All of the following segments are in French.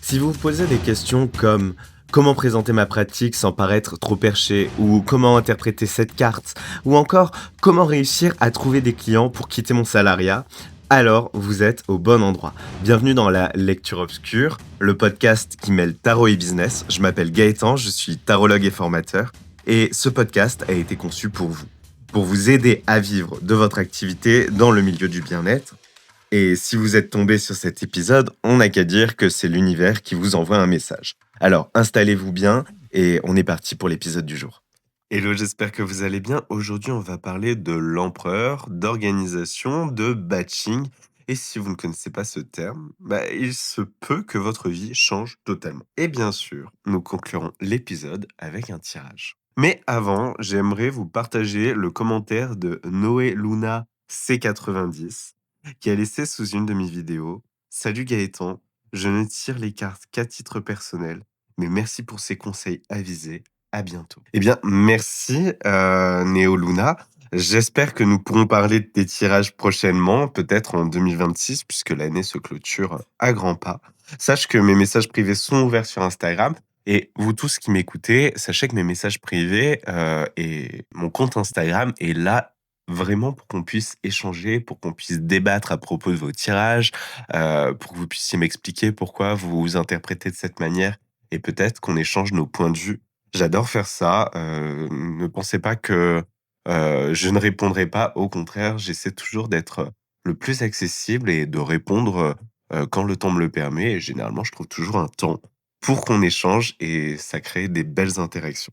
Si vous vous posez des questions comme comment présenter ma pratique sans paraître trop perché, ou comment interpréter cette carte, ou encore comment réussir à trouver des clients pour quitter mon salariat, alors vous êtes au bon endroit. Bienvenue dans la Lecture Obscure, le podcast qui mêle tarot et business. Je m'appelle Gaëtan, je suis tarologue et formateur, et ce podcast a été conçu pour vous aider à vivre de votre activité dans le milieu du bien-être. Et si vous êtes tombé sur cet épisode, on n'a qu'à dire que c'est l'univers qui vous envoie un message. Alors installez-vous bien et on est parti pour l'épisode du jour. Hello, j'espère que vous allez bien. Aujourd'hui, on va parler de l'empereur, d'organisation, de batching. Et si vous ne connaissez pas ce terme, il se peut que votre vie change totalement. Et bien sûr, nous conclurons l'épisode avec un tirage. Mais avant, j'aimerais vous partager le commentaire de Noé Luna C90 qui a laissé sous une de mes vidéos: Salut Gaëtan, je ne tire les cartes qu'à titre personnel, mais merci pour ces conseils avisés. À bientôt. Eh bien, merci Néo Luna. J'espère que nous pourrons parler de tes tirages prochainement, peut-être en 2026, puisque l'année se clôture à grands pas. Sache que mes messages privés sont ouverts sur Instagram. Et vous tous qui m'écoutez, sachez que mes messages privés et mon compte Instagram est là vraiment pour qu'on puisse échanger, pour qu'on puisse débattre à propos de vos tirages, pour que vous puissiez m'expliquer pourquoi vous interprétez de cette manière et peut-être qu'on échange nos points de vue. J'adore faire ça, ne pensez pas que, je ne répondrai pas. Au contraire, j'essaie toujours d'être le plus accessible et de répondre, quand le temps me le permet et généralement, je trouve toujours un temps pour qu'on échange et ça crée des belles interactions.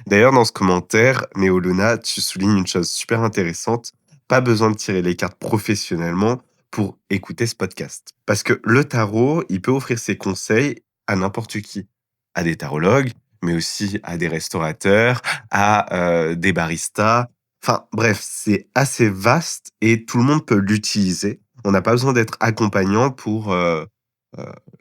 D'ailleurs, dans ce commentaire, Néoluna, tu soulignes une chose super intéressante. Pas besoin de tirer les cartes professionnellement pour écouter ce podcast. Parce que le tarot, il peut offrir ses conseils à n'importe qui. À des tarologues, mais aussi à des restaurateurs, à des baristas. Enfin, bref, c'est assez vaste et tout le monde peut l'utiliser. On n'a pas besoin d'être accompagnant pour euh,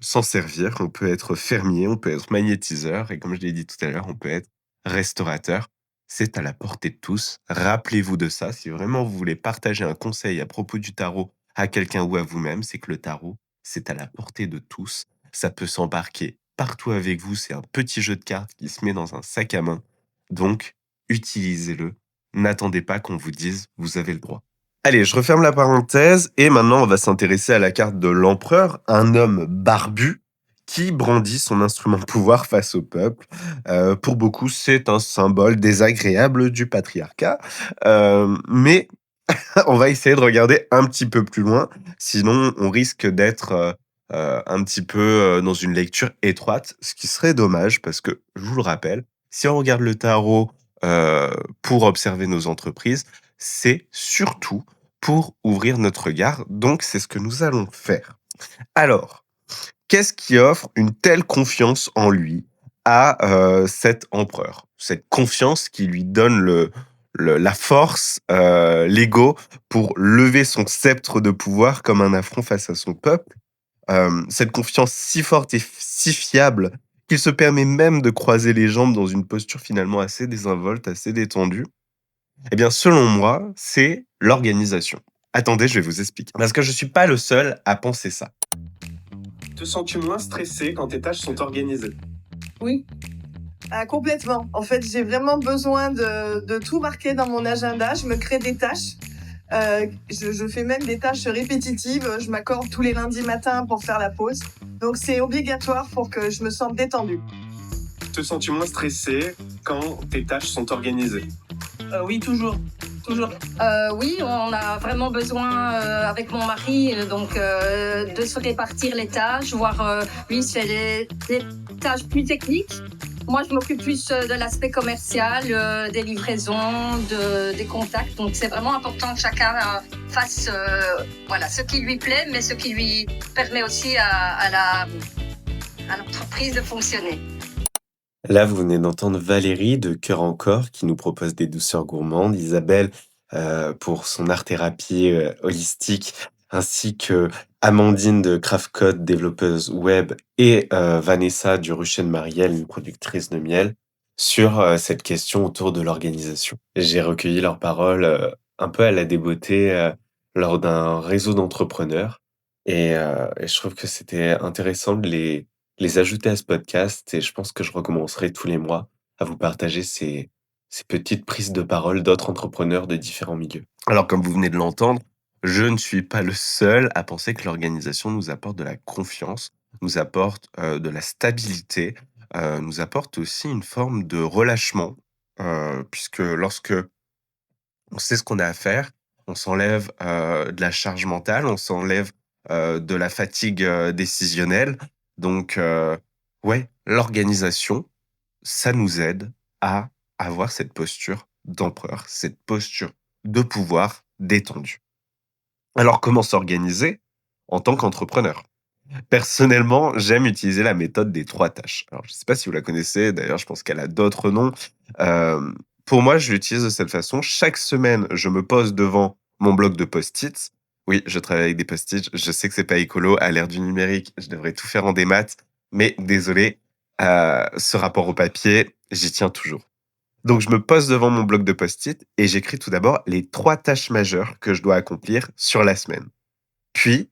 s'en servir. On peut être fermier, on peut être magnétiseur et comme je l'ai dit tout à l'heure, on peut être restaurateur. C'est à la portée de tous. Rappelez-vous de ça. Si vraiment vous voulez partager un conseil à propos du tarot à quelqu'un ou à vous-même, c'est que le tarot, c'est à la portée de tous. Ça peut s'embarquer partout avec vous. C'est un petit jeu de cartes qui se met dans un sac à main. Donc, utilisez-le. N'attendez pas qu'on vous dise vous avez le droit. Allez, je referme la parenthèse et maintenant on va s'intéresser à la carte de l'empereur, un homme barbu qui brandit son instrument de pouvoir face au peuple. Pour beaucoup, c'est un symbole désagréable du patriarcat, mais on va essayer de regarder un petit peu plus loin, sinon on risque d'être un petit peu dans une lecture étroite, ce qui serait dommage parce que, je vous le rappelle, si on regarde le tarot pour observer nos entreprises, c'est surtout pour ouvrir notre regard, donc c'est ce que nous allons faire. Alors, qu'est-ce qui offre une telle confiance en lui à cet empereur? Cette confiance qui lui donne la force, l'ego pour lever son sceptre de pouvoir comme un affront face à son peuple. Cette confiance si forte et si fiable qu'il se permet même de croiser les jambes dans une posture finalement assez désinvolte, assez détendue. Eh bien, selon moi, c'est l'organisation. Attendez, je vais vous expliquer. Parce que je suis pas le seul à penser ça. Te sens-tu moins stressé quand tes tâches sont organisées? Oui. Ah, complètement. En fait, j'ai vraiment besoin de tout marquer dans mon agenda. Je me crée des tâches. Je fais même des tâches répétitives. Je m'accorde tous les lundis matins pour faire la pause. Donc, c'est obligatoire pour que je me sente détendue. Te sens-tu moins stressé quand tes tâches sont organisées? Oui, toujours. Toujours. Oui, on a vraiment besoin, avec mon mari, de se répartir les tâches, voire lui, il fait des tâches plus techniques. Moi, je m'occupe plus de l'aspect commercial, des livraisons, des contacts. Donc, c'est vraiment important que chacun fasse ce qui lui plaît, mais ce qui lui permet aussi à l'entreprise de fonctionner. Là, vous venez d'entendre Valérie de Cœur en Corps qui nous propose des douceurs gourmandes, Isabelle pour son art-thérapie holistique, ainsi que Amandine de Craft Code, développeuse web, et Vanessa du Rucher de Marielle, une productrice de miel, sur cette question autour de l'organisation. J'ai recueilli leurs paroles un peu à la débeauté lors d'un réseau d'entrepreneurs et je trouve que c'était intéressant de les ajouter à ce podcast et je pense que je recommencerai tous les mois à vous partager ces petites prises de parole d'autres entrepreneurs de différents milieux. Alors, comme vous venez de l'entendre, je ne suis pas le seul à penser que l'organisation nous apporte de la confiance, nous apporte de la stabilité, nous apporte aussi une forme de relâchement, puisque lorsque on sait ce qu'on a à faire, on s'enlève de la charge mentale, on s'enlève de la fatigue décisionnelle. Donc, ouais, l'organisation, ça nous aide à avoir cette posture d'empereur, cette posture de pouvoir détendue. Alors, comment s'organiser en tant qu'entrepreneur? Personnellement, j'aime utiliser la méthode des 3 tâches. Alors, je ne sais pas si vous la connaissez, d'ailleurs, je pense qu'elle a d'autres noms. Pour moi, je l'utilise de cette façon. Chaque semaine, je me pose devant mon bloc de post-it. Oui, je travaille avec des post-it. Je sais que c'est pas écolo. À l'ère du numérique, je devrais tout faire en démat. Mais désolé, ce rapport au papier, j'y tiens toujours. Donc, je me pose devant mon bloc de post-it et j'écris tout d'abord les 3 tâches majeures que je dois accomplir sur la semaine. Puis,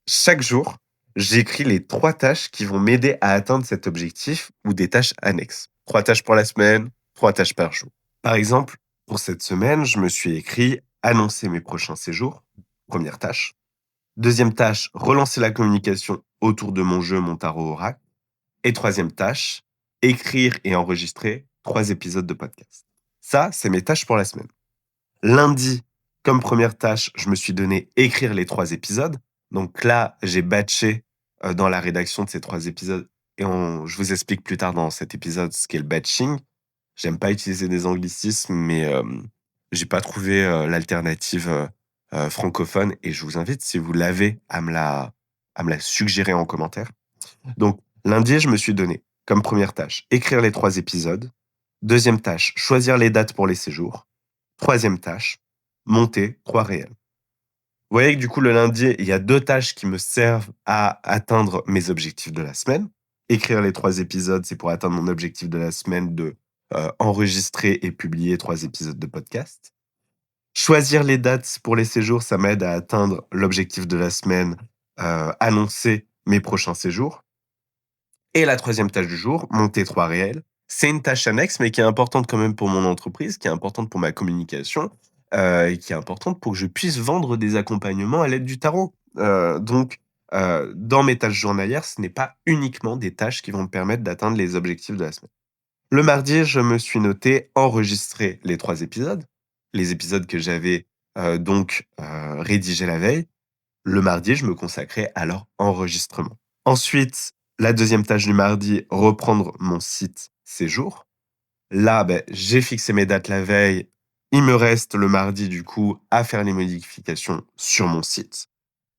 chaque jour, j'écris les 3 tâches qui vont m'aider à atteindre cet objectif ou des tâches annexes. 3 tâches pour la semaine, 3 tâches par jour. Par exemple, pour cette semaine, je me suis écrit annoncer mes prochains séjours, première tâche. Deuxième tâche, relancer la communication autour de mon jeu, mon tarot oracle. Et troisième tâche, écrire et enregistrer 3 épisodes de podcast. Ça, c'est mes tâches pour la semaine. Lundi, comme première tâche, je me suis donné écrire les 3 épisodes. Donc là, j'ai batché dans la rédaction de ces 3 épisodes et je vous explique plus tard dans cet épisode ce qu'est le batching. J'aime pas utiliser des anglicismes, mais j'ai pas trouvé l'alternative francophone et je vous invite, si vous l'avez, à me la suggérer en commentaire. Donc, lundi, je me suis donné comme première tâche écrire les 3 épisodes. Deuxième tâche, choisir les dates pour les séjours. Troisième tâche, monter 3 réels. Vous voyez que du coup, le lundi, il y a 2 tâches qui me servent à atteindre mes objectifs de la semaine. Écrire les 3 épisodes, c'est pour atteindre mon objectif de la semaine de enregistrer et publier 3 épisodes de podcast. Choisir les dates pour les séjours, ça m'aide à atteindre l'objectif de la semaine, annoncer mes prochains séjours. Et la 3e tâche du jour, monter 3 réels. C'est une tâche annexe, mais qui est importante quand même pour mon entreprise, qui est importante pour ma communication, et qui est importante pour que je puisse vendre des accompagnements à l'aide du tarot. Donc, dans mes tâches journalières, ce n'est pas uniquement des tâches qui vont me permettre d'atteindre les objectifs de la semaine. Le mardi, je me suis noté enregistrer les 3 épisodes, les épisodes que j'avais rédigés la veille. Le mardi, je me consacrais à leur enregistrement. Ensuite, la 2e tâche du mardi, reprendre mon site séjour. Là, j'ai fixé mes dates la veille. Il me reste le mardi, du coup, à faire les modifications sur mon site.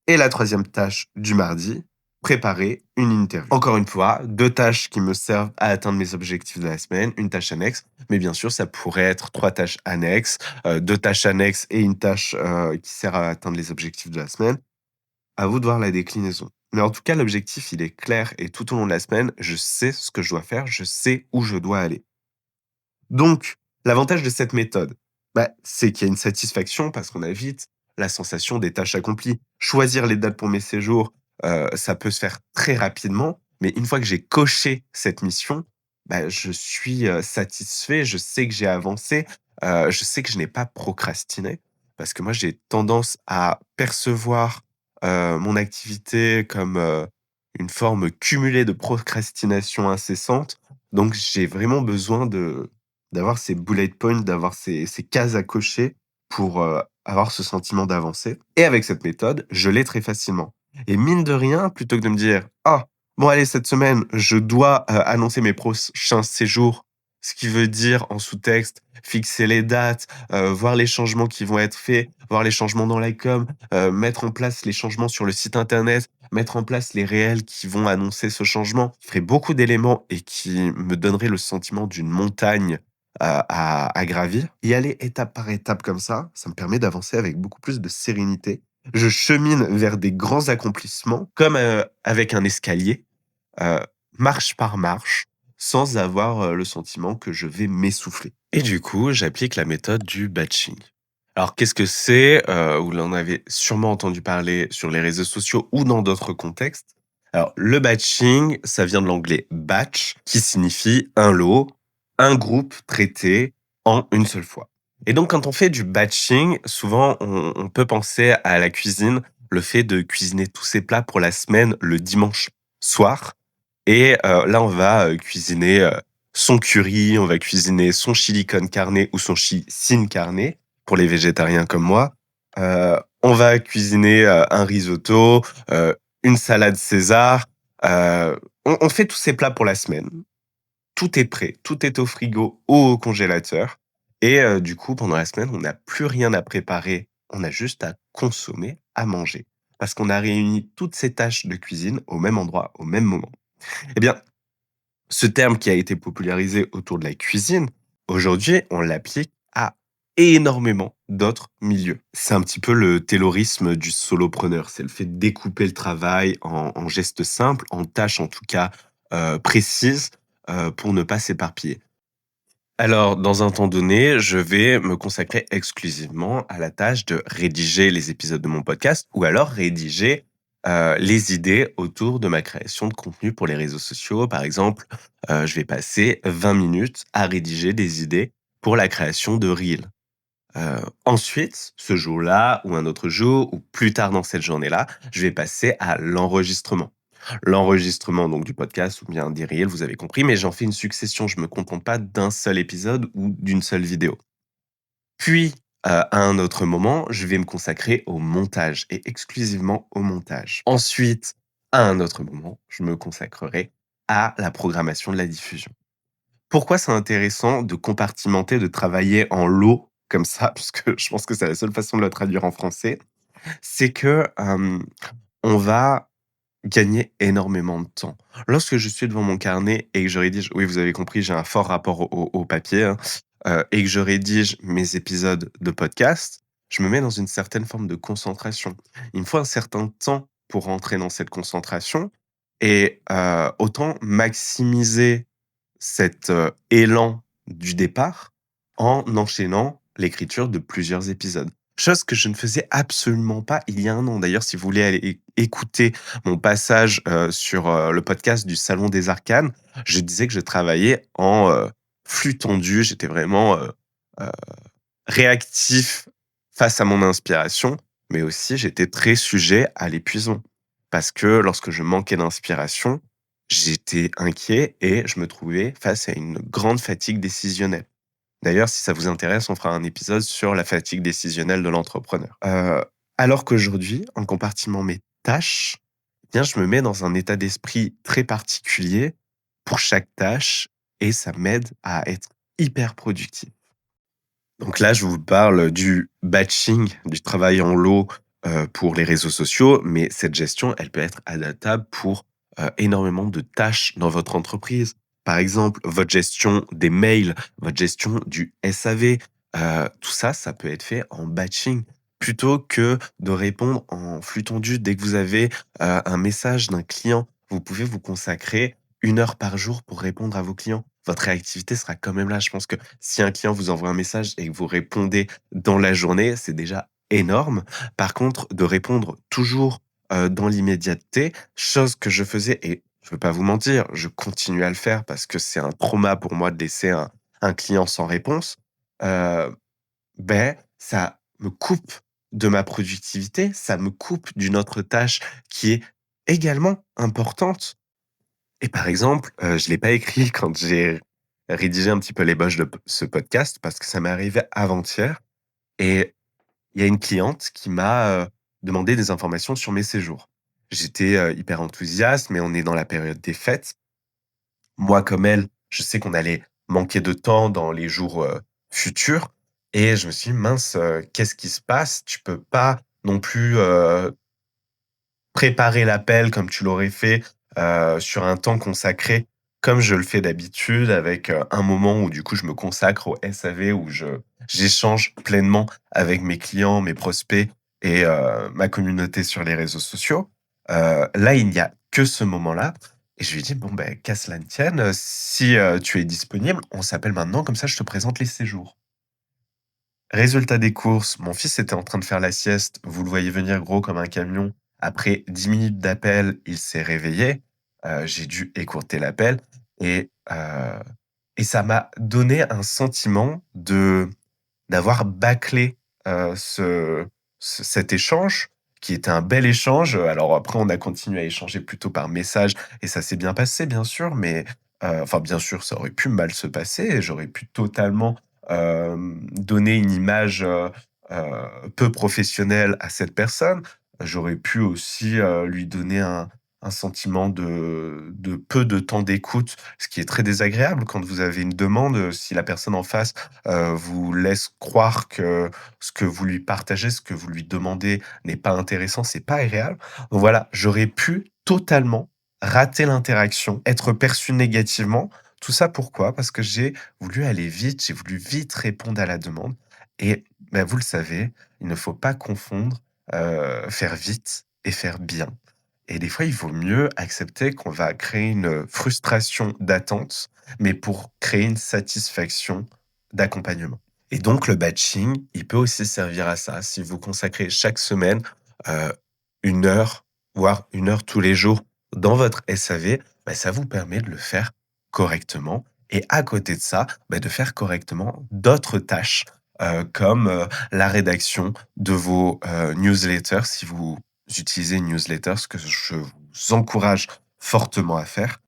Et la 3e tâche du mardi, préparer une interview. Encore une fois, 2 tâches qui me servent à atteindre mes objectifs de la semaine, une tâche annexe, mais bien sûr, ça pourrait être 3 tâches annexes, 2 tâches annexes et une tâche qui sert à atteindre les objectifs de la semaine. À vous de voir la déclinaison. Mais en tout cas, l'objectif, il est clair et tout au long de la semaine, je sais ce que je dois faire, je sais où je dois aller. Donc, l'avantage de cette méthode, c'est qu'il y a une satisfaction parce qu'on a vite la sensation des tâches accomplies. Choisir les dates pour mes séjours, ça peut se faire très rapidement, mais une fois que j'ai coché cette mission, je suis satisfait, je sais que j'ai avancé, je sais que je n'ai pas procrastiné parce que moi, j'ai tendance à percevoir mon activité comme une forme cumulée de procrastination incessante. Donc, j'ai vraiment besoin d'avoir ces bullet points, d'avoir ces cases à cocher pour avoir ce sentiment d'avancer. Et avec cette méthode, je l'ai très facilement. Et mine de rien, plutôt que de me dire « Ah, bon allez, cette semaine, je dois annoncer mes prochains séjours », ce qui veut dire en sous-texte fixer les dates, voir les changements qui vont être faits, voir les changements dans la com, mettre en place les changements sur le site internet, mettre en place les réels qui vont annoncer ce changement, qui ferait beaucoup d'éléments et qui me donnerait le sentiment d'une montagne à gravir. Y aller étape par étape comme ça me permet d'avancer avec beaucoup plus de sérénité. Je chemine vers des grands accomplissements, comme avec un escalier, marche par marche, sans avoir le sentiment que je vais m'essouffler. Et du coup, j'applique la méthode du batching. Alors, qu'est-ce que c'est? Vous en avez sûrement entendu parler sur les réseaux sociaux ou dans d'autres contextes. Alors, le batching, ça vient de l'anglais batch, qui signifie un lot, un groupe traité en une seule fois. Et donc, quand on fait du batching, souvent, on peut penser à la cuisine, le fait de cuisiner tous ses plats pour la semaine le dimanche soir. Et là, on va cuisiner son curry, on va cuisiner son chili con carne ou son chili sin carne, pour les végétariens comme moi. On va cuisiner un risotto, une salade César. On fait tous ces plats pour la semaine. Tout est prêt, tout est au frigo ou au congélateur. Et du coup, pendant la semaine, on n'a plus rien à préparer. On a juste à consommer, à manger. Parce qu'on a réuni toutes ces tâches de cuisine au même endroit, au même moment. Eh bien, ce terme qui a été popularisé autour de la cuisine, aujourd'hui, on l'applique à énormément d'autres milieux. C'est un petit peu le taylorisme du solopreneur. C'est le fait de découper le travail en gestes simples, en tâches en tout cas précises, pour ne pas s'éparpiller. Alors, dans un temps donné, je vais me consacrer exclusivement à la tâche de rédiger les épisodes de mon podcast ou alors rédiger les idées autour de ma création de contenu pour les réseaux sociaux. Par exemple, je vais passer 20 minutes à rédiger des idées pour la création de Reels. Ensuite, ce jour-là ou un autre jour ou plus tard dans cette journée-là, je vais passer à l'enregistrement. L'enregistrement donc du podcast ou bien des Reels, vous avez compris, mais j'en fais une succession. Je me contente pas d'un seul épisode ou d'une seule vidéo. Puis, à un autre moment, je vais me consacrer au montage et exclusivement au montage. Ensuite, à un autre moment, je me consacrerai à la programmation de la diffusion. Pourquoi c'est intéressant de compartimenter, de travailler en lot comme ça, parce que je pense que c'est la seule façon de le traduire en français, c'est que on va gagner énormément de temps. Lorsque je suis devant mon carnet et que je rédige, oui, vous avez compris, j'ai un fort rapport au papier, hein, et que je rédige mes épisodes de podcast, je me mets dans une certaine forme de concentration. Il me faut un certain temps pour rentrer dans cette concentration et autant maximiser cet élan du départ en enchaînant l'écriture de plusieurs épisodes. Chose que je ne faisais absolument pas il y a un an. D'ailleurs, si vous voulez aller écouter mon passage sur le podcast du Salon des Arcanes, je disais que je travaillais en flux tendu. J'étais vraiment euh, réactif face à mon inspiration, mais aussi j'étais très sujet à l'épuisement. Parce que lorsque je manquais d'inspiration, j'étais inquiet et je me trouvais face à une grande fatigue décisionnelle. D'ailleurs, si ça vous intéresse, on fera un épisode sur la fatigue décisionnelle de l'entrepreneur. Alors qu'aujourd'hui, en compartiment mes tâches, eh bien, je me mets dans un état d'esprit très particulier pour chaque tâche et ça m'aide à être hyper productif. Donc là, je vous parle du batching, du travail en lot pour les réseaux sociaux, mais cette gestion, elle peut être adaptable pour énormément de tâches dans votre entreprise. Par exemple, votre gestion des mails, votre gestion du SAV, tout ça, ça peut être fait en batching. Plutôt que de répondre en flux tendu dès que vous avez un message d'un client, vous pouvez vous consacrer 1 heure par jour pour répondre à vos clients. Votre réactivité sera quand même là. Je pense que si un client vous envoie un message et que vous répondez dans la journée, c'est déjà énorme. Par contre, de répondre toujours dans l'immédiateté, chose que je faisais et je ne veux pas vous mentir, je continue à le faire parce que c'est un trauma pour moi de laisser un client sans réponse. Euh, Ça me coupe de ma productivité, ça me coupe d'une autre tâche qui est également importante. Et par exemple, je l'ai pas écrit quand j'ai rédigé un petit peu l'ébauche de ce podcast parce que ça m'est arrivé avant-hier et il y a une cliente qui m'a, demandé des informations sur mes séjours. J'étais, hyper enthousiaste, mais on est dans la période des fêtes. Moi, comme elle, je sais qu'on allait manquer de temps dans les jours, futurs et je me suis dit: «Mince, qu'est-ce qui se passe? Tu peux pas non plus, préparer l'appel comme tu l'aurais fait, sur un temps consacré comme je le fais d'habitude avec, un moment où du coup je me consacre au SAV où j'échange pleinement avec mes clients, mes prospects et ma communauté sur les réseaux sociaux. Là, il n'y a que ce moment-là et je lui dis: «Bon, ben, qu'à cela ne tienne, si, tu es disponible, on s'appelle maintenant, comme ça je te présente les séjours». Résultat des courses, mon fils était en train de faire la sieste, vous le voyez venir gros comme un camion, Après 10 minutes d'appel, il s'est réveillé. J'ai dû écourter l'appel et heu et ça m'a donné un sentiment d'avoir bâclé, cet échange qui était un bel échange. Alors après, on a continué à échanger plutôt par message et ça s'est bien passé, bien sûr, mais enfin, bien sûr, ça aurait pu mal se passer et j'aurais pu totalement, donner une image, peu professionnelle à cette personne. J'aurais pu aussi, lui donner un sentiment de peu de temps d'écoute, ce qui est très désagréable quand vous avez une demande, si la personne en face vous laisse croire que ce que vous lui partagez, ce que vous lui demandez n'est pas intéressant, c'est pas agréable. Donc voilà, j'aurais pu totalement rater l'interaction, être perçu négativement. Tout ça pourquoi? Parce que j'ai voulu aller vite, j'ai voulu vite répondre à la demande et bah, vous le savez, il ne faut pas confondre, faire vite et faire bien. Et des fois, il vaut mieux accepter qu'on va créer une frustration d'attente, mais pour créer une satisfaction d'accompagnement. Et donc le batching, il peut aussi servir à ça. Si vous consacrez chaque semaine, heu, 1 heure, voire 1 heure tous les jours dans votre SAV, bah, ça vous permet de le faire correctement et à côté de ça, bah, de faire correctement d'autres tâches, comme, la rédaction de vos, newsletters si vous utilisez une newsletter, ce que je vous encourage fortement à faire.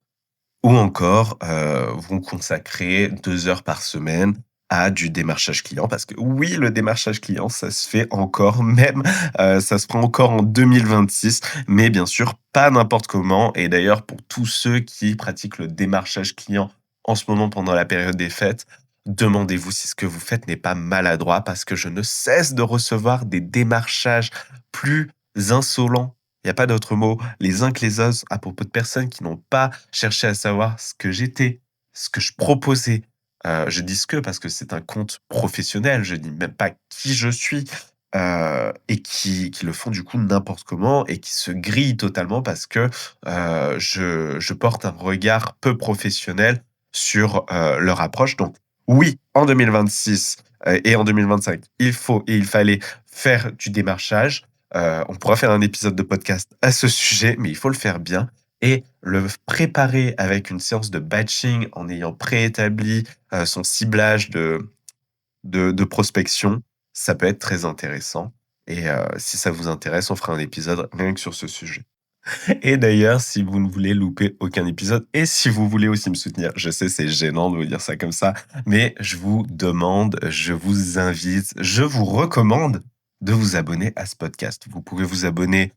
Ou encore, vont consacrer 2 heures par semaine à du démarchage client parce que oui, le démarchage client, ça se fait encore, même, ça se prend encore en 2026, mais bien sûr pas n'importe comment et d'ailleurs pour tous ceux qui pratiquent le démarchage client en ce moment pendant la période des fêtes, demandez-vous si ce que vous faites n'est pas maladroit parce que je ne cesse de recevoir des démarchages plus insolents, il y a pas d'autre mot, les uns que les autres à propos de personnes qui n'ont pas cherché à savoir ce que j'étais, ce que je proposais. Je dis «ce que» parce que c'est un compte professionnel, je dis même pas qui je suis, et qui le font du coup n'importe comment et qui se grillent totalement parce que, je porte un regard peu professionnel sur, leur approche. Donc oui, en 2026, et en 2025, il faut et il fallait faire du démarchage. On pourra faire un épisode de podcast à ce sujet, mais il faut le faire bien et le préparer avec une séance de batching en ayant préétabli, son ciblage de prospection. Ça peut être très intéressant et si ça vous intéresse, on fera un épisode rien que sur ce sujet. Et d'ailleurs, si vous ne voulez louper aucun épisode et si vous voulez aussi me soutenir, je sais, c'est gênant de vous dire ça comme ça, mais je vous demande, je vous invite, je vous recommande de vous abonner à ce podcast. Vous pouvez vous abonner,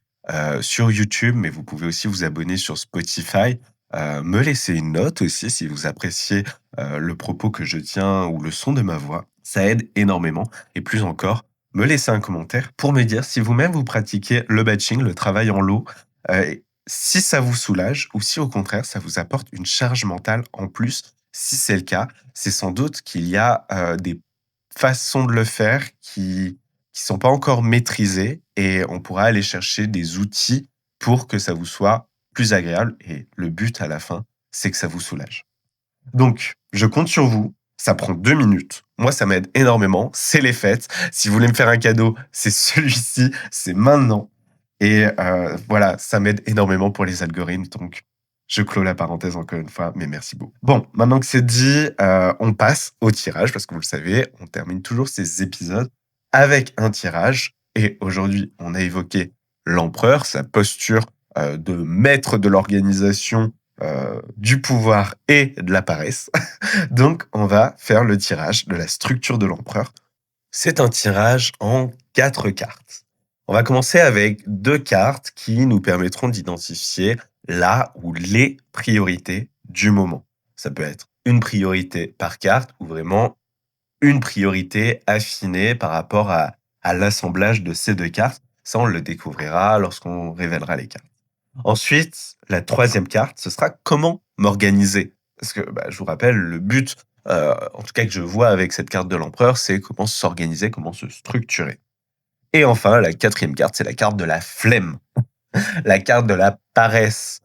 sur YouTube, mais vous pouvez aussi vous abonner sur Spotify, me laisser une note aussi si vous appréciez, le propos que je tiens ou le son de ma voix. Ça aide énormément et plus encore, me laisser un commentaire pour me dire si vous-même vous pratiquez le batching, le travail en lot. Si ça vous soulage ou si au contraire ça vous apporte une charge mentale en plus. Si c'est le cas, c'est sans doute qu'il y a, des façons de le faire qui sont pas encore maîtrisées et on pourra aller chercher des outils pour que ça vous soit plus agréable et le but à la fin, c'est que ça vous soulage. Donc je compte sur vous, ça prend 2 minutes. Moi, ça m'aide énormément, c'est les fêtes. Si vous voulez me faire un cadeau, c'est celui-ci, c'est maintenant. Et voilà, ça m'aide énormément pour les algorithmes, donc je clôt la parenthèse encore une fois, mais merci beaucoup. Bon, maintenant que c'est dit, on passe au tirage parce que vous le savez, on termine toujours ces épisodes avec un tirage et aujourd'hui, on a évoqué l'empereur, sa posture, de maître de l'organisation, du pouvoir et de la paresse. Donc on va faire le tirage de la structure de l'empereur. C'est un tirage en 4 cartes. On va commencer avec 2 cartes qui nous permettront d'identifier la ou les priorités du moment. Ça peut être une priorité par carte ou vraiment une priorité affinée par rapport à l'assemblage de ces 2 cartes. Ça, on le découvrira lorsqu'on révélera les cartes. Ensuite, la 3e carte, ce sera comment m'organiser. Parce que, bah, je vous rappelle, le but, en tout cas que je vois avec cette carte de l'empereur, c'est comment s'organiser, comment se structurer. Et enfin, la 4e carte, c'est la carte de la flemme, la carte de la paresse.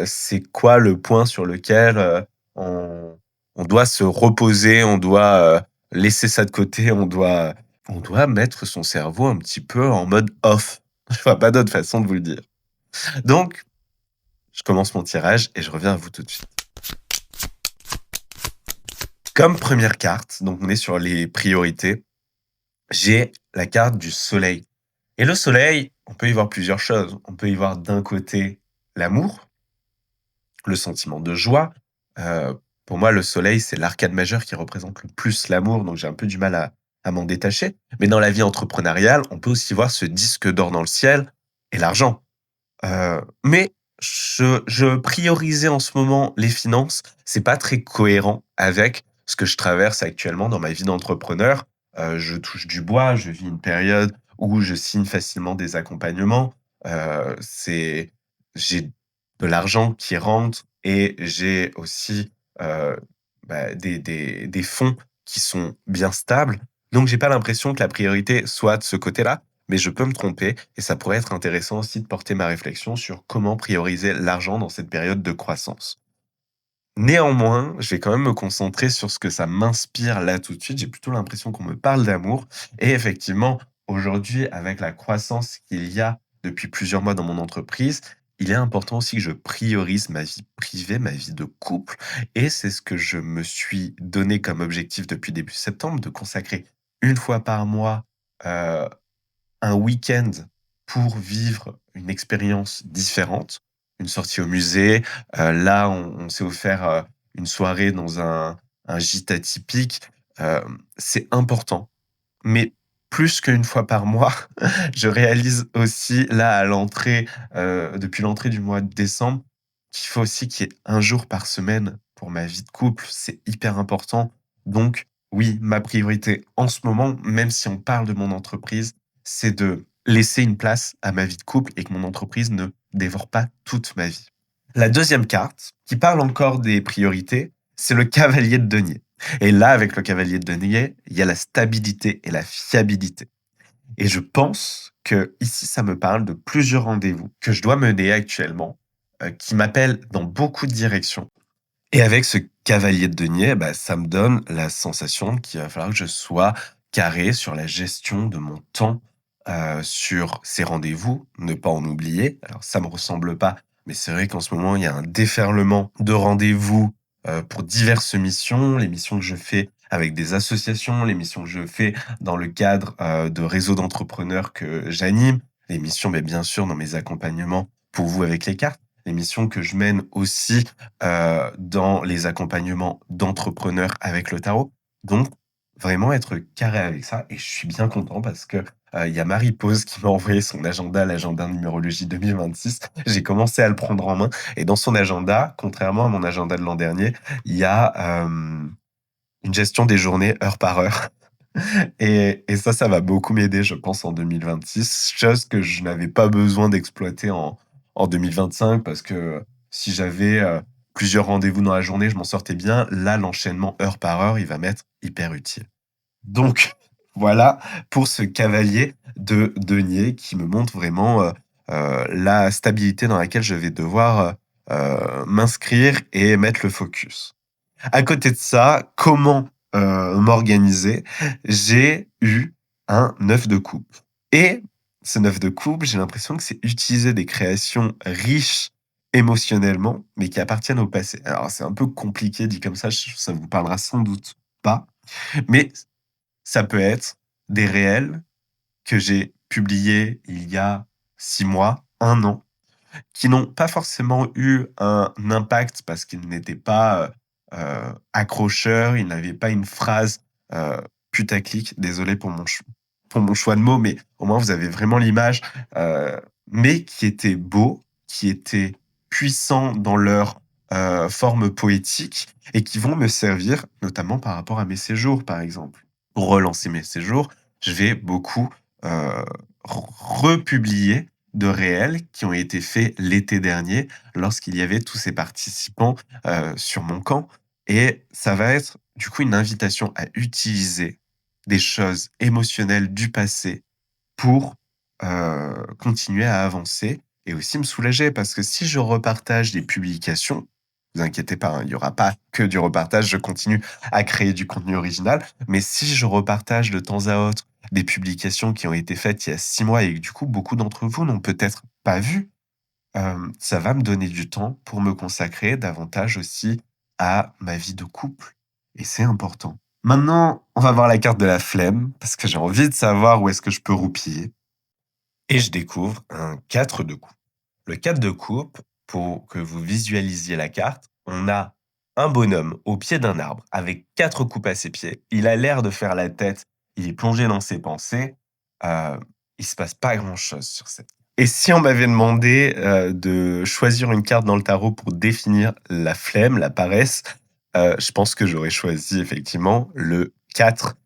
C'est quoi le point sur lequel, on doit se reposer, on doit, laisser ça de côté, on doit mettre son cerveau un petit peu en mode off. Je vois pas d'autre façon de vous le dire. Donc, je commence mon tirage et je reviens à vous tout de suite. Comme première carte, donc on est sur les priorités, j'ai la carte du soleil. Et le soleil, on peut y voir plusieurs choses. On peut y voir d'un côté l'amour, le sentiment de joie. Pour moi, le soleil, c'est l'arcade majeur qui représente le plus l'amour, donc j'ai un peu du mal à m'en détacher. Mais dans la vie entrepreneuriale, on peut aussi voir ce disque d'or dans le ciel et l'argent. Mais je priorisais en ce moment les finances. C'est pas très cohérent avec ce que je traverse actuellement dans ma vie d'entrepreneur. Je touche du bois, je vis une période où je signe facilement des accompagnements. C'est j'ai de l'argent qui rentre et j'ai aussi, heu, des fonds qui sont bien stables. Donc j'ai pas l'impression que la priorité soit de ce côté-là. Mais je peux me tromper et ça pourrait être intéressant aussi de porter ma réflexion sur comment prioriser l'argent dans cette période de croissance. Néanmoins, je vais quand même me concentrer sur ce que ça m'inspire là tout de suite. J'ai plutôt l'impression qu'on me parle d'amour et effectivement, aujourd'hui, avec la croissance qu'il y a depuis plusieurs mois dans mon entreprise, il est important aussi que je priorise ma vie privée, ma vie de couple et c'est ce que je me suis donné comme objectif depuis début septembre, de consacrer une fois par mois, heu un week-end pour vivre une expérience différente, une sortie au musée. Là, on s'est offert, une soirée dans un gîte atypique. C'est important, mais plus qu'une fois par mois, je réalise aussi là à l'entrée, depuis l'entrée du mois de décembre, qu'il faut aussi qu'il y ait un jour par semaine pour ma vie de couple. C'est hyper important. Donc oui, ma priorité en ce moment, même si on parle de mon entreprise, c'est de laisser une place à ma vie de couple et que mon entreprise ne dévore pas toute ma vie. La deuxième carte, qui parle encore des priorités, c'est le cavalier de denier. Et là, avec le cavalier de denier, il y a la stabilité et la fiabilité. Et je pense que ici, ça me parle de plusieurs rendez-vous que je dois mener actuellement, qui m'appellent dans beaucoup de directions. Et avec ce cavalier de denier, bah, ça me donne la sensation qu'il va falloir que je sois carré sur la gestion de mon temps, sur ces rendez-vous, ne pas en oublier. Alors ça me ressemble pas, mais c'est vrai qu'en ce moment, il y a un déferlement de rendez-vous, pour diverses missions. Les missions que je fais avec des associations, les missions que je fais dans le cadre, de réseaux d'entrepreneurs que j'anime, les missions, beh, bien sûr, dans mes accompagnements pour vous avec les cartes, les missions que je mène aussi dans les accompagnements d'entrepreneurs avec le tarot. Donc, vraiment être carré avec ça. Et je suis bien content parce que il y a Marie Pose qui m'a envoyé son agenda, l'agenda numérologie 2026. J'ai commencé à le prendre en main. Et dans son agenda, contrairement à mon agenda de l'an dernier, il y a une gestion des journées heure par heure. Et ça va beaucoup m'aider, je pense, en 2026. Chose que je n'avais pas besoin d'exploiter en 2025 parce que si j'avais plusieurs rendez-vous dans la journée, je m'en sortais bien. Là, l'enchaînement heure par heure, il va m'être hyper utile. Donc, voilà pour ce cavalier de denier qui me montre vraiment la stabilité dans laquelle je vais devoir m'inscrire et mettre le focus. À côté de ça, comment, m'organiser? J'ai eu un 9 de coupe et ce 9 de coupe, j'ai l'impression que c'est utiliser des créations riches émotionnellement, mais qui appartiennent au passé. Alors c'est un peu compliqué dit comme ça vous parlera sans doute pas, mais ça peut être des réels que j'ai publiés il y a 6 mois, 1 an, qui n'ont pas forcément eu un impact parce qu'ils n'étaient pas, accrocheurs, ils n'avaient pas une phrase, putaclic. Désolé pour mon choix de mots, mais au moins vous avez vraiment l'image, mais qui étaient beaux, qui étaient puissants dans leur, forme poétique et qui vont me servir notamment par rapport à mes séjours, par exemple. Pour relancer mes séjours, je vais beaucoup, republier de réels qui ont été faits l'été dernier lorsqu'il y avait tous ces participants, sur mon camp et ça va être du coup une invitation à utiliser des choses émotionnelles du passé pour, continuer à avancer et aussi me soulager parce que si je repartage des publications, Vous inquiétez pas, hein, il y aura pas que du repartage, je continue à créer du contenu original. Mais si je repartage de temps à autre des publications qui ont été faites il y a 6 mois et que du coup beaucoup d'entre vous n'ont peut-être pas vu, ça va me donner du temps pour me consacrer davantage aussi à ma vie de couple et c'est important. Maintenant, on va voir la carte de la flemme parce que j'ai envie de savoir où est-ce que je peux roupiller et je découvre un 4 de coupe. Le 4 de coupe, pour que vous visualisiez la carte, on a un bonhomme au pied d'un arbre avec 4 coupes à ses pieds. Il a l'air de faire la tête, il est plongé dans ses pensées. Il se passe pas grand-chose sur cette. Et si on m'avait demandé de choisir une carte dans le tarot pour définir la flemme, la paresse, je pense que j'aurais choisi effectivement le 4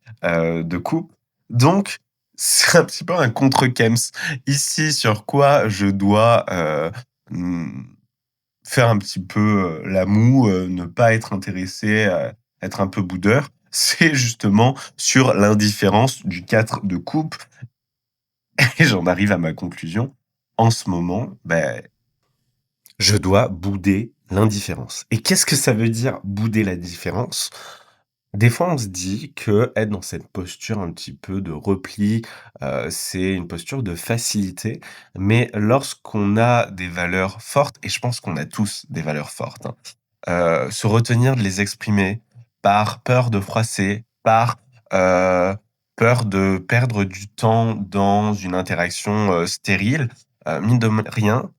de coupe. Donc, c'est un petit peu un contre-Kems. Ici, sur quoi je dois faire un petit peu la moue, ne pas être intéressé, être un peu boudeur, c'est justement sur l'indifférence du 4 de coupe. Et j'en arrive à ma conclusion. En ce moment, je dois bouder l'indifférence. Et qu'est-ce que ça veut dire bouder la différence? Des fois, on se dit que être dans cette posture un petit peu de repli, c'est une posture de facilité. Mais lorsqu'on a des valeurs fortes, et je pense qu'on a tous des valeurs fortes, hein, se retenir de les exprimer par peur de froisser, par peur de perdre du temps dans une interaction stérile, mine de rien,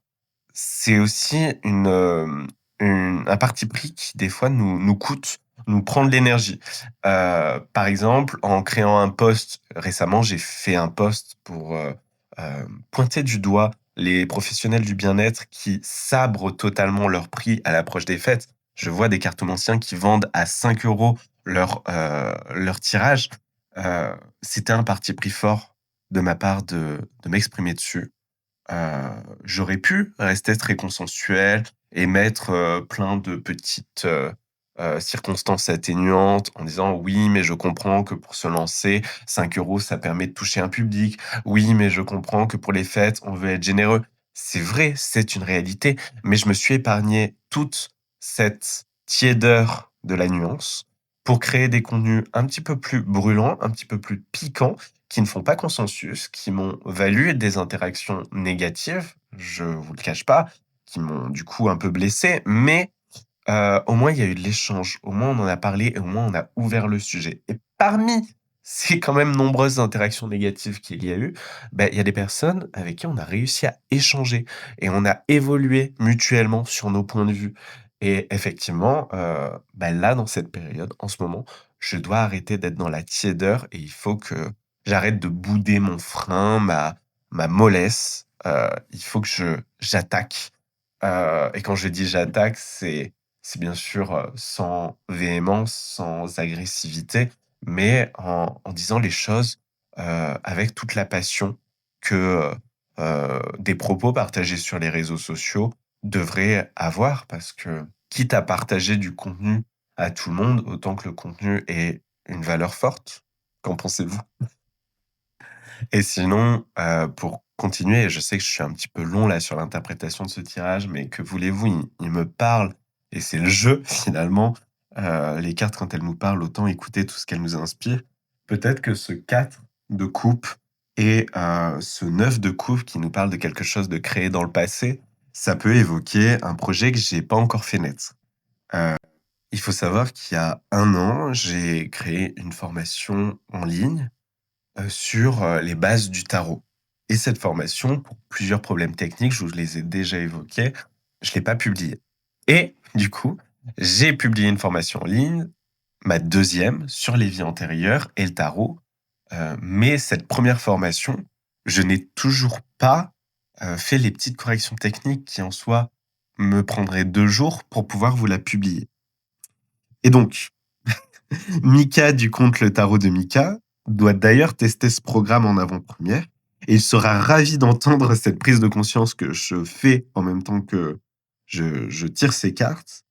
c'est aussi un parti pris qui, des fois, nous coûte, nous prend de l'énergie. Par exemple, en créant un post, récemment, j'ai fait un post pour pointer du doigt les professionnels du bien-être qui sabrent totalement leur prix à l'approche des fêtes. Je vois des cartomanciens qui vendent à 5 euros leur tirage. C'était un parti pris fort de ma part de m'exprimer dessus. J'aurais pu rester très consensuel et mettre plein de petites circonstances atténuantes en disant oui, mais je comprends que pour se lancer, 5 euros, ça permet de toucher un public. Oui, mais je comprends que pour les fêtes, on veut être généreux. C'est vrai, c'est une réalité, mais je me suis épargné toute cette tiédeur de la nuance pour créer des contenus un petit peu plus brûlants, un petit peu plus piquants qui ne font pas consensus, qui m'ont valu des interactions négatives, je vous le cache pas, qui m'ont du coup un peu blessé, mais au moins il y a eu de l'échange, au moins on en a parlé et au moins on a ouvert le sujet. Et parmi ces quand même nombreuses interactions négatives qu'il y a eu, il y a des personnes avec qui on a réussi à échanger et on a évolué mutuellement sur nos points de vue. Et effectivement, là, dans cette période, en ce moment, je dois arrêter d'être dans la tiédeur et il faut que j'arrête de bouder mon frein, ma mollesse. Il faut que j'attaque. Et quand je dis j'attaque, c'est bien sûr sans véhémence, sans agressivité, mais en disant les choses avec toute la passion que des propos partagés sur les réseaux sociaux devraient avoir. Parce que quitte à partager du contenu à tout le monde, autant que le contenu ait une valeur forte. Qu'en pensez-vous? Et sinon, pour continuer, je sais que je suis un petit peu long là sur l'interprétation de ce tirage, mais que voulez-vous, il me parle et c'est le jeu finalement. Les cartes quand elles nous parlent, autant écouter tout ce qu'elles nous inspirent. Peut-être que ce 4 de coupe et ce 9 de coupe qui nous parle de quelque chose de créé dans le passé, ça peut évoquer un projet que j'ai pas encore fait naître. Il faut savoir qu'il y a 1 an, j'ai créé une formation en ligne sur les bases du tarot. Et cette formation, pour plusieurs problèmes techniques, je vous les ai déjà évoqués, je ne l'ai pas publiée. Et du coup, j'ai publié une formation en ligne, ma 2e, sur les vies antérieures et le tarot. Mais cette première formation, je n'ai toujours pas fait les petites corrections techniques qui, en soi, me prendraient 2 jours pour pouvoir vous la publier. Et donc, Mika du compte Le Tarot de Mika doit d'ailleurs tester ce programme en avant-première et il sera ravi d'entendre cette prise de conscience que je fais en même temps que je tire ces cartes,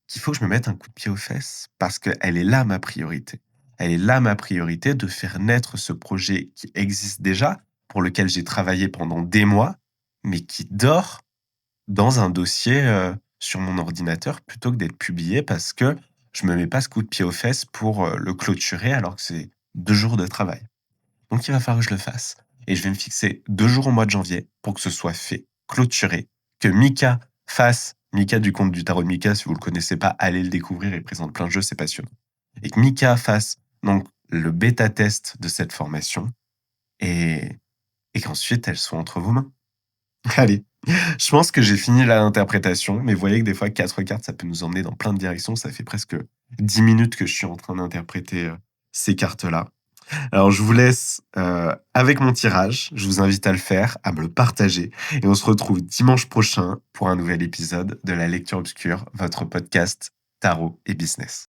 qu'il faut que je me mette un coup de pied aux fesses parce qu'elle est là ma priorité. Elle est là ma priorité de faire naître ce projet qui existe déjà, pour lequel j'ai travaillé pendant des mois, mais qui dort dans un dossier sur mon ordinateur plutôt que d'être publié parce que je me mets pas ce coup de pied aux fesses pour le clôturer alors que c'est 2 jours de travail. Donc il va falloir que je le fasse. Et je vais me fixer 2 jours au mois de janvier pour que ce soit fait, clôturé, que Mika fasse, Mika du compte du tarot de Mika, si vous le connaissez pas, allez le découvrir, il présente plein de jeux, c'est passionnant. Et que Mika fasse donc le bêta-test de cette formation et, et qu'ensuite elle soit entre vos mains. Allez, je pense que j'ai fini l'interprétation, mais vous voyez que des fois, 4 cartes, ça peut nous emmener dans plein de directions. Ça fait presque 10 minutes que je suis en train d'interpréter ces cartes-là. Alors, je vous laisse avec mon tirage. Je vous invite à le faire, à me le partager. Et on se retrouve dimanche prochain pour un nouvel épisode de La Lecture Obscure, votre podcast Tarot et Business.